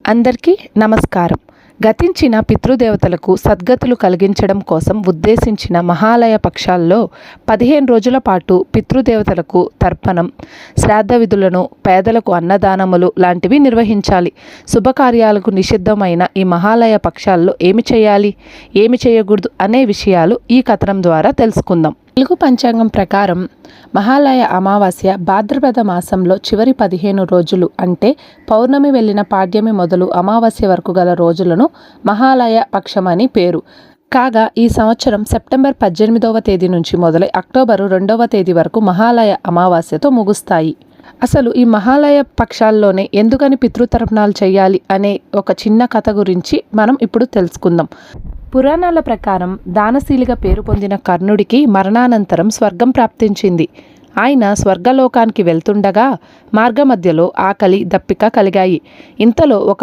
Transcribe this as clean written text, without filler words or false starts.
అందరికీ నమస్కారం. గతించిన పితృదేవతలకు సద్గతులు కలిగించడం కోసం ఉద్దేశించిన మహాలయ పక్షాల్లో 15 రోజుల పాటు పితృదేవతలకు తర్పణం, శ్రాద్ధ విధులను, పేదలకు అన్నదానములు లాంటివి నిర్వహించాలి. శుభకార్యాలకు నిషిద్ధమైన ఈ మహాలయ పక్షాల్లో ఏమి చేయాలి, ఏమి చేయకూడదు అనే విషయాలు ఈ కథనం ద్వారా తెలుసుకుందాం. తెలుగు పంచాంగం ప్రకారం మహాలయ అమావాస్య భాద్రపద మాసంలో చివరి 15 రోజులు అంటే పౌర్ణమి వెళ్ళిన పాడ్యమి మొదలు అమావాస్య వరకు గల రోజులను మహాలయ పక్షమని పేరు. కాగా ఈ సంవత్సరం సెప్టెంబర్ 18వ తేదీ నుంచి మొదలై అక్టోబరు 2వ తేదీ వరకు మహాలయ అమావాస్యతో ముగుస్తాయి. అసలు ఈ మహాలయ పక్షాల్లోనే ఎందుకని పితృతర్పణాలు చేయాలి అనే ఒక చిన్న కథ గురించి మనం ఇప్పుడు తెలుసుకుందాం. పురాణాల ప్రకారం దానశీలిగా పేరు పొందిన కర్ణుడికి మరణానంతరం స్వర్గం ప్రాప్తించింది. ఆయన స్వర్గలోకానికి వెళ్తుండగా మార్గమధ్యలో ఆకలి, దప్పిక కలిగాయి. ఇంతలో ఒక